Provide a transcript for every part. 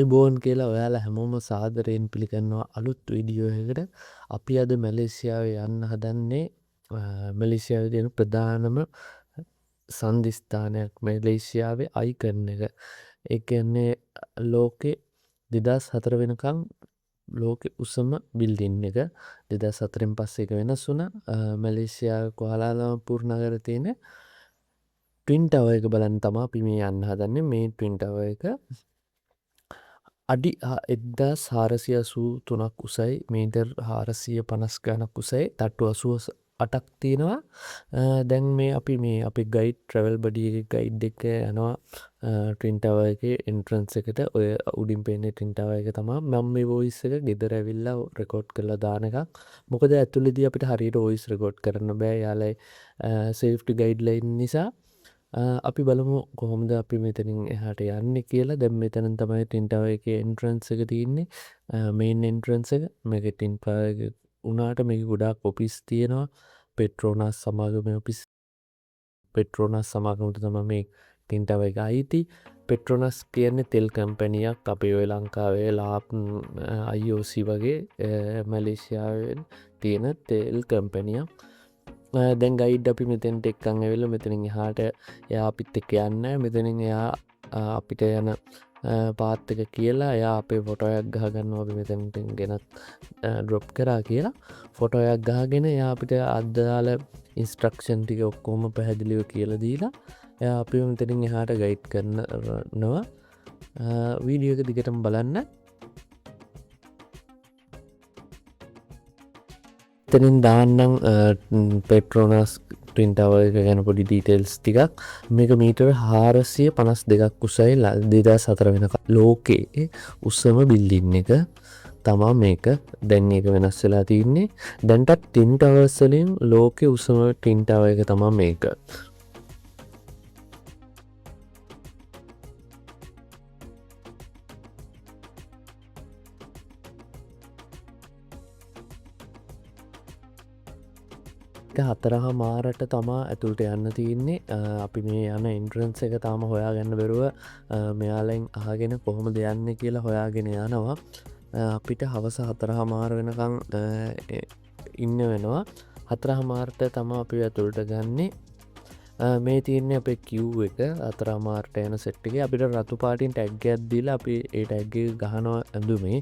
අයිබෝන් කියලා ඔයාලා හැමෝම සාදරයෙන් පිළිගන්නවා අලුත් වීඩියෝ එකකට. අපි අද මැලේසියාවේ යන්න හදන්නේ මැලේසියාවේ තියෙන ප්‍රධානම සන්ධිස්ථානයක් මැලේසියාවේ අයිකන් එක. ඒ කියන්නේ ලෝකේ 2004 වෙනකම් ලෝකේ උසම බිල්ඩින් එක. 2004න් පස්සේ ඒක වෙනස් වුණා. මැලේසියාවේ කුවාලාලම්පූර් නගරේ තියෙන ට්වින් ටවර් එක බලන්න තමයි අපි මේ යන්න හදන්නේ. මේ ට්වින් ටවර් එක අඩි 1483ක් උසයි, මීටර් 450 ගණක් උසයි, තට්ටු 88ක් තියෙනවා. දැන් මේ අපි අපේ ගයිඩ් ට්‍රැවල් බඩි එකේ ගයිඩ් එක යනවා ට්වින් ටවර් එකේ එන්ට්‍රන්ස් එකට. ඔය උඩින් පේන ට්වින් ටවර් එක තමයි මම මේ වොයිස් එක ගෙදර ඇවිල්ලා රෙකෝඩ් කරලා දාන එකක්. මොකද ඇතුළේදී අපිට හරියට වොයිස් රෙකෝඩ් කරන්න බෑ. යාළුවයි සේෆ්ටි ගයිඩ්ලයින් නිසා. අපි බලමු කොහොමද අපි මෙතනින් එහාට යන්නේ කියලා. දැන් මෙතන තමයි ට්වින් ටවර් එකේ එන්ට්‍රන්ස් එක තියෙන්නේ. මේන් එන්ට්‍රන්ස් එක. මේක ට්වින් ටවර් එක උනාට මේක ගොඩාක් ඔෆිස් තියෙනවා. පෙට්‍රෝනාස් සමාගමේ ඔෆිස්. පෙට්‍රෝනාස් සමාගමට තමයි මේ ට්වින් ටවර් එක අයිති. පෙට්‍රෝනාස් කියන්නේ තෙල් කම්පැනියක්. අපේ ඔය ලංකාවේ ලාප් IOC වගේ මැලේසියාවේ තියෙන තෙල් කම්පැනියක්. දැන් ගයිඩ් අපි මෙතෙන්ට එක්කන් ඇවිල්ලා මෙතනින් එහාට එයා අපිත් එක්ක යන්නේ. මෙතනින් එයා අපිට යන පාත් එක කියලා එයා අපේ ෆොටෝ එකක් ගහගන්නවා. අපි මෙතනට ගෙනත් ඩ්‍රොප් කරා කියලා ෆොටෝ එකක් ගහගෙන එයා අපිට අදාළ ඉන්ස්ට්‍රක්ෂන් ටික ඔක්කොම පැහැදිලිව කියලා දීලා එයා අපිව මෙතනින් එහාට ගයිඩ් කරනවා. වීඩියෝ එක දිගටම බලන්න. එතනින් දාන්නම් පෙට්‍රෝනාස් ට්වින් ටවර් එක ගැන පොඩි ඩීටේල්ස් ටිකක්. මේක මීටර් 452ක් උසයි. 2004 වෙනකම් ලෝකයේ උසම බිල්ඩින් එක තමා මේක. දැන් ඒක වෙනස් වෙලා තින්නේ. දැන්ටත් ට්වින් ටවර්ස් වලින් ලෝකයේ උසම ට්වින් ටවර් එක තමා මේක. හතරහා මාරට තමා ඇතුළට යන්න තියන්නේ. අපි මේ යන එන්ට්‍රන්ස් එක තාම හොයාගන්න බැරුව මෙයාලෙන් අහගෙන කොහොම දෙයන්න කියලා හොයාගෙන යනවා. අපිට හවස 4 මාර වෙනකං ඉන්න වෙනවා. 4 මාර්ට තම අපි ඇතුළට ගන්නේ. මේ තියන්නේ අපේ කිව් එක 4 මාර්ට යන සෙට්ටික. අපිට රතු පාටින් ටැග්ග ඇද්දිල අපි ඒ ටැග්ග ගහනවා ඇඳුමේ.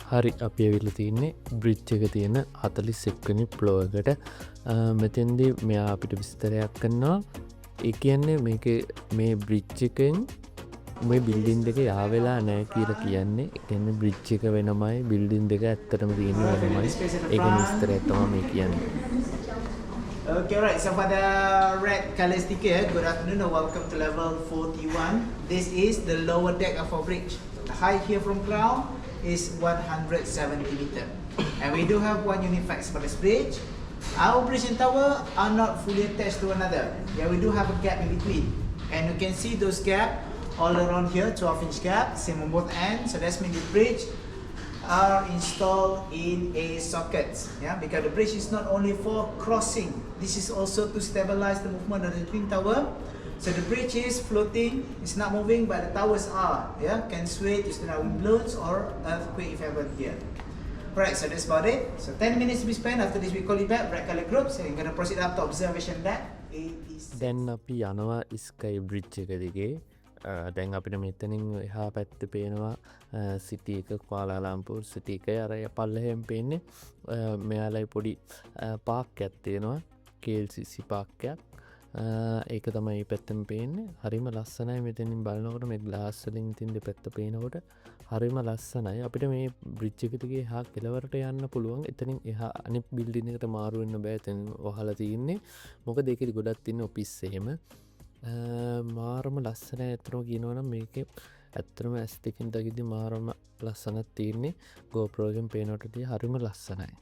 හරි අපි ඇවිල්ල තියන්නේ බ්‍රිජ් එක තියෙන 41වෙනි ෆ්ලෝ එකට. මෙතෙන්දී මෙයා අපිට විස්තරයක් කරනවා. ඒ කියන්නේ මේ බ්‍රිජ් එකෙන් මේ බිල්ඩින් දෙක යාවෙලා නෑ කියලා කියන්නේ. ඒ කියන්නේ බ්‍රිජ් එක වෙනමයි බිල්ඩින් දෙක ඇත්තටම තියෙන්නේ වෙනමයි. ඒක විස්තරයක් තමයි මේ කියන්නේ. Okay, alright. So for the red color sticker, good afternoon and welcome to level 41. This is the lower deck of our bridge. The height here from ground is 170 meter. And we do have one unit facts for this bridge. Our bridge and tower are not fully attached to another. Yeah, we do have a gap in between. And you can see those gaps all around here, 12-inch gap, same on both ends. So that's mean the bridge are installed in a socket, yeah, because the bridge is not only for crossing, this is also to stabilize the movement of the twin tower. So the bridge is floating, it's not moving, but the towers are, yeah, can sway to the wind blows or earthquake if ever here. Alright, so that's about it. So 10 minutes to be spent. After this we call it back, bright color group. So you're gonna proceed up to observation deck. දැන් අපි යනවා sky බ්‍රිච්ච එක දිගේ දැන් අපිට මෙතනින් එහා පැත්ත පේනවා සිටිය එක කුවාලාලම්පූර් සිටි එක අර පල්ලහෙම පේන්නේ මෙයාලයි පොඩි පාක් ඇත්තේනවා කේල්සිසි පාක්කයක් ඒක තමයි පැත්තම පේන්නේ හරිම ලස්සනයි මෙතනින් බලනකොට මේ ග්ලාස් වලින් තින් දෙපැත්ත පේනකොට හරිම ලස්සනයි අපිට මේ බ්‍රිජ් එකකගේ හා කෙලවරට යන්න පුළුවන් එතනින් එහා අනිත් බිල්ඩින් එකට මාරු වෙන්න බෑ එතන වහලා තියෙන්නේ මොකද ඒකෙදි ගොඩක් තියෙන ඔෆිස් එහෙම මාරම ලස්සනයි ඇත්තටම කියනවනම් මේකේ ඇත්තටම ඇස් දෙකෙන් දකිද්දි මාරම ලස්සනක් තියෙන්නේ GoPro එකෙන් පේනකොට හරිම ලස්සනයි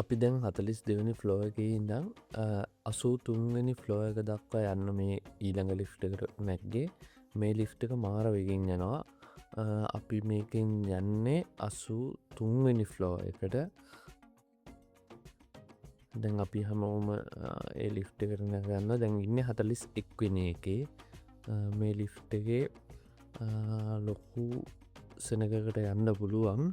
අපි දැන් 42වෙනි ෆ්ලෝ එකේ ඉඳන් 83වෙනි ෆ්ලෝ එක දක්වා යන්න මේ ඊළඟ ලිෆ්ට් එකට නැග්ගේ මේ ලිෆ්ට් එක මාර වෙගෙන් යනවා අපි මේකෙන් යන්නේ 83වෙනි ෆ්ලෝ එකට දැන් අපි හැමෝම ඒ ලිෆ්ට් එකට නැගනවා දැන් ඉන්නේ 41 වෙනි එකේ මේ ලිෆ්ට් එකේ ලොකු සෙනගකට යන්න පුළුවන්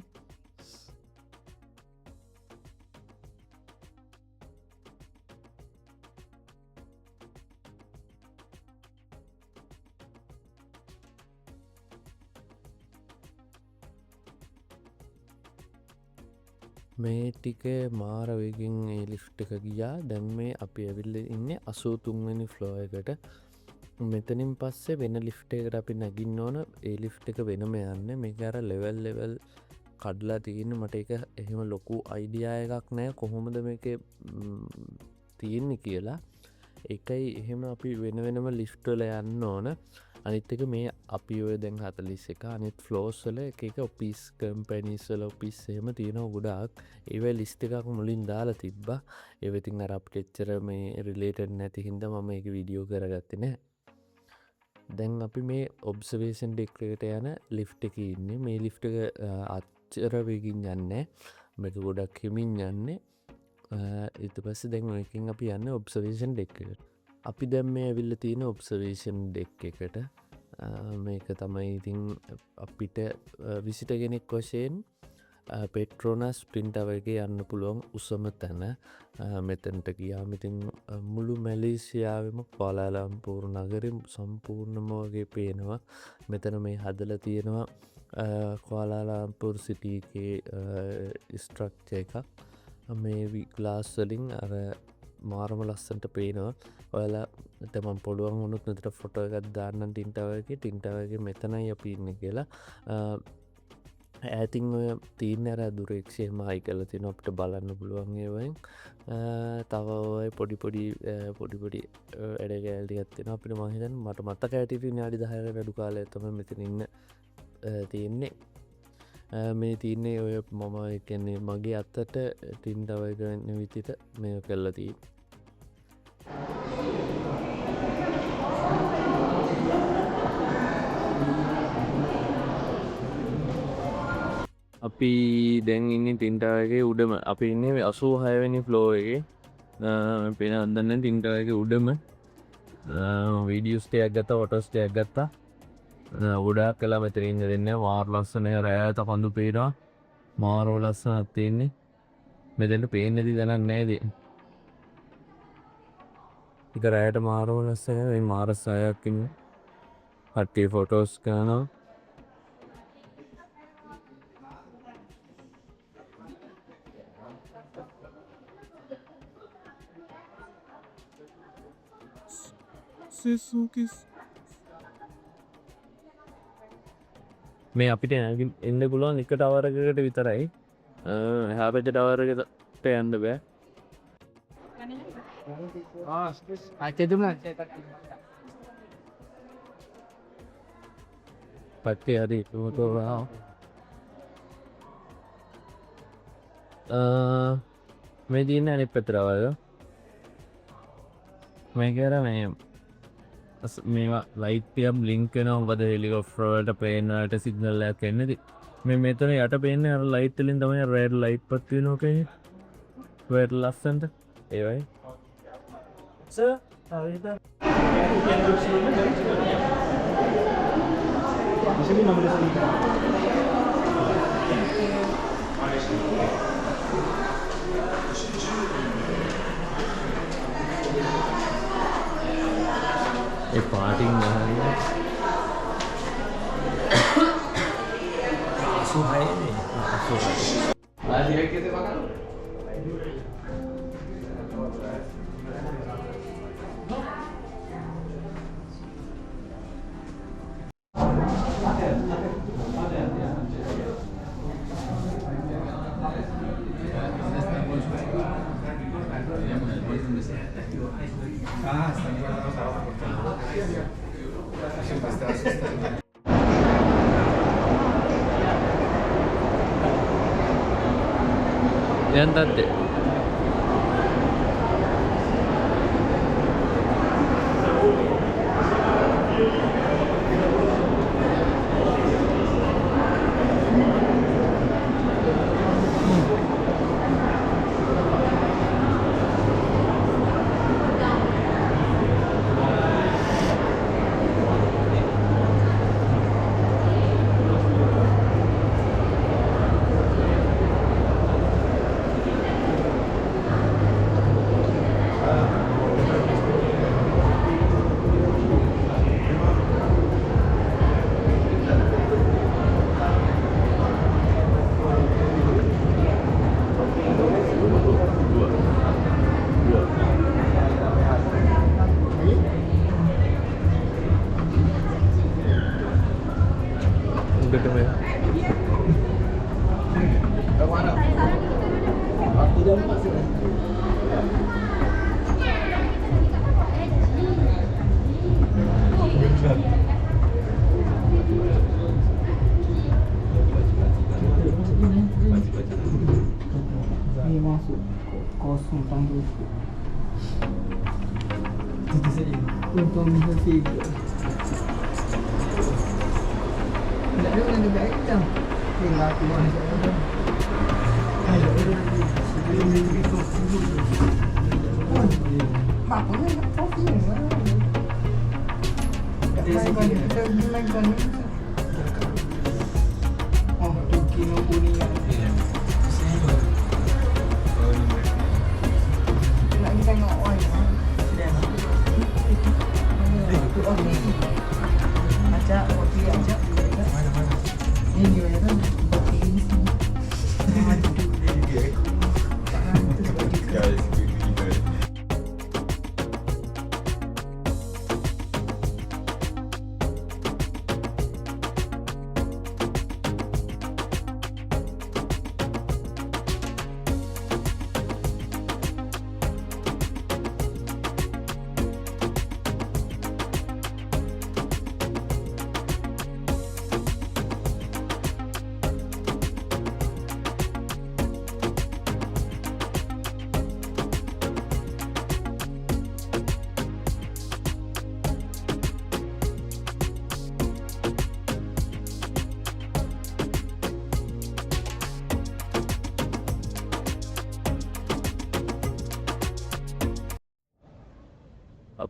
මේ ටික මාර වෙගෙන් ඒ ලිෆ්ට් එක ගියා දැන් මේ අපි ඇවිල්ලා ඉන්නේ 83 වෙනි ෆ්ලෝ එකට මෙතනින් පස්සේ වෙන ලිෆ්ට් එකකට අපි නැගින්න ඕන ඒ ලිෆ්ට් එක වෙනම යන්නේ මේක අර ලෙවල් කඩලා තියෙන්නේ මට ඒක එහෙම ලොකු අයිඩියා එකක් නැහැ කොහොමද මේක තියෙන්නේ කියලා ඒකයි එහෙම අපි වෙන වෙනම ලිෆ්ට් වල යන්න ඕන අනිත් එක මේ අපි ඔය දැන් 41 අනිත් ෆ්ලෝස් වල එක ඔෆිස් කම්පැනිස් වල ඔෆිස් එහෙම තියෙනවා ගොඩාක් ඒවයි ලිස්ට් එකක් මුලින් දාලා තිබ්බා ඒව ඉතින් අර අපිට එච්චර මේ රිලේටඩ් නැති හින්දා මම ඒක වීඩියෝ කරගත්තේ නැහැ දැන් අපි මේ ඔබ්සර්වේෂන් ඩෙක් එකට යන ලිෆ්ට් එකේ ඉන්නේ මේ ලිෆ්ට් එක අච්චර වෙගින් යන්නේ මේක ගොඩක් හිමින් යන්නේ ඊට පස්සේ දැන් මේකෙන් අපි යන්නේ ඔබ්සර්වේෂන් ඩෙක් එකට අපි දැන් මේ ඇවිල්ලා තියෙන ඔබ්සර්වේෂන් ඩෙක් එකට මේක තමයි ඉතින් අපිට විසිට කෙනෙක් වශයෙන් පෙට්‍රෝනස් ට්වින් ටවර් එකේ යන්න පුළුවන් උසම තැන මෙතනට ගියාම ඉතින් මුළු මැලේසියාවෙම කුවාලාලම්පූර් නගරෙ සම්පූර්ණම වගේ පේනවා මෙතන මේ හදලා තියෙනවා කුවාලාලම්පූර් සිටි එකේ ස්ට්‍රක්චර් එකක් මේ ග්ලාස් වලින් අර මාරම ලස්සන්ට පේනවා ඔයාලා තමන් පුළුවන් වුණුත් මෙතට ෆොටෝ එකත් දාන්න ටින් ටවර් එකේ ටින් ටවර් එකේ මෙතනයි අපි ඉන්නේ කියලා ඈතින් ඔය තියෙන අර දුරේක්ෂේම හයි කරලා තියෙනවා අපිට බලන්න පුළුවන් ඒවෙන් තව ඔය පොඩි පොඩි වැඩ කෑලි ටිකක් තියෙනවා අපිට මම හිතන්නේ මට මතක ඇටිට විනාඩි 10කට අඩු කාලයක් තමයි මෙතන ඉන්න තියෙන්නේ මේ තියන්නේ ඔය මම කියන්නේ මගේ අත්තට ටින් ටවර් එක වෙන විදිහට මේක කරලා තියෙන්නේ අපි දැන් ඉන්නේ ටින් ටවර් එකේ උඩම අපි ඉන්නේ 86 වෙනි ෆ්ලෝ එකේ පේන අන්දන්න ටින් ටවර් එකේ උඩම වීඩියෝස් ටිකක් ගත්තා ෆොටෝස් ටිකක් ගත්තා ගොඩාක් කළා මෙතන ඉන්න දෙන්නේ මාර ලස්සන රෑත කඳු පේනවා මාරව ලස්සනක් තියෙන්නේ මෙතන පේන්නේ නැති දැනක් නෑද ඒක රෑට මාරව ලස්සන මේ මාර සායක් ඉන්නේ කට්ටිය ෆොටෝස් කරනවා මේ අපිට එන්න පුළුවන් එක ටවරකට විතරයි එහා පැත්තේ ටවර් එකට යන්න බෑ. පට්ටේ හරි තෝරා මේ දින්න අනිත් පැත්තට වල මේක අර මේ මේවා ලයිට් ටිකක් බ්ලින්ක් වෙනවා මොකද හෙලිකොප්ටර් වලට ප්ලේන් වලට සිග්නල් එකක් එන්නේ. මේ මෙතන යට පේන්නේ අර ලයිට් වලින් තමයි රෙඩ් ලයිට් පත් වෙනවා කියන්නේ. රෙඩ් ලස්සනට ඒ වගේ. සර් හරිද? ඒ පාටින් ගහන්නේ සුහයිනේ Yan tante.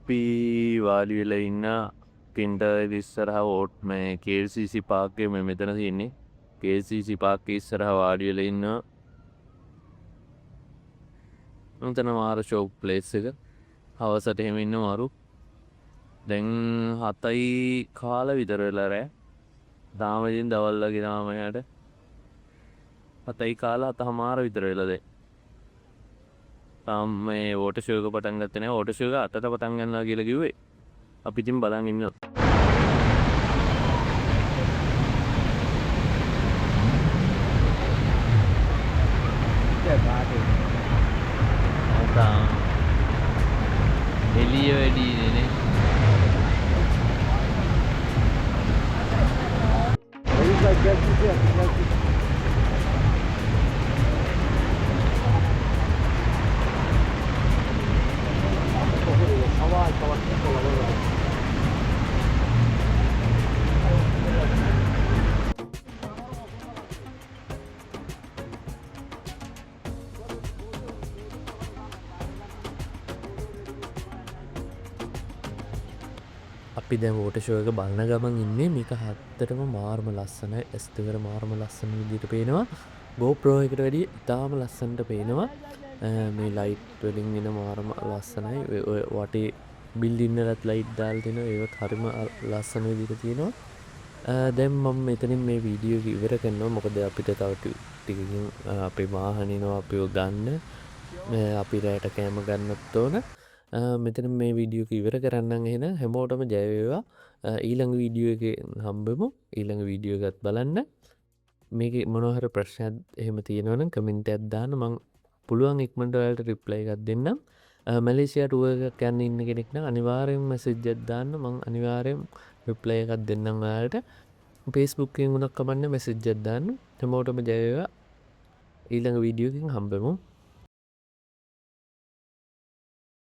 අපි වාඩි වෙලා ඉන්න ටින්ටර් ඉස්සරහා ඕට් මේ KLCC පාක් එක මේ මෙතන තියෙන්නේ. KLCC පාක් එක ඉස්සරහා වාඩි වෙලා ඉන්න මෙතන මාර ෂොප් ප්ලේස් එක. හවසට එහෙම ඉන්න මාරු. දැන් 7යි කාල විතර වෙලා රෑ. තාම ඉතින් දවල් වගේ තාම යට 7යි කාලා 7:00 විතර වෙලා දැන්. තාම මේ වෝටර් ෂෝ එක පටන් ගත්තේ නැහැ. වෝටර් ෂෝ එක 8ට පටන් ගන්නවා කියලා කිව්වේ. අපි ඉතින් බලන් ඉන්නවා. වීඩියෝ වැඩිනේ. අපි දැන් වෝටර් ෂෝ එක බලන ගමන් ඉන්නේ. මේක හත්තටම මාර්ම ලස්සනයි. S2 මාර්ම ලස්සන විදිහට පේනවා. GoPro එකට වැඩිය ඉතාම ලස්සනට පේනවා. මේ ලයිට් වලින් එන මාර්ම ලස්සනයි. ඔය වටේ බිල්ඩින් වලත් ලයිට් දාලා තිනවා. ඒවත් හරිම ලස්සන විදිහට තියෙනවා. දැන් මම මෙතනින් මේ වීඩියෝ එක ඉවර කරනවා. මොකද අපිට තව ටිකකින් අපේ වාහනේනවා අපිව ගන්න. අපි රැයට කෑම ගන්නත් ඕන. මෙතන මේ වීඩියෝ එක ඉවර කරන්නම් එහෙනම් හැමෝටම ජය වේවා. ඊළඟ වීඩියෝ එකේ හම්බෙමු. ඊළඟ වීඩියෝ එකත් බලන්න. මේකේ මොනවා හරි ප්‍රශ්නයක් එහෙම තියෙනවා නම් කමෙන්ට් එකක් දාන්න. මම පුළුවන් ඉක්මනට ඔයාලට රිප්ලයි එකක් දෙන්නම්. මැලේසියා ටුවර් එකක් යන්න ඉන්න කෙනෙක් නම් අනිවාර්යෙන් මැසේජ් එකක් දාන්න. මම අනිවාර්යෙන් රිප්ලයි එකක් දෙන්නම් ඔයාලට. Facebook එකෙන් උනක් කමන්නේ මැසේජ් එකක් දාන්න. හැමෝටම ජය වේවා. ඊළඟ වීඩියෝ එකකින් හම්බෙමු.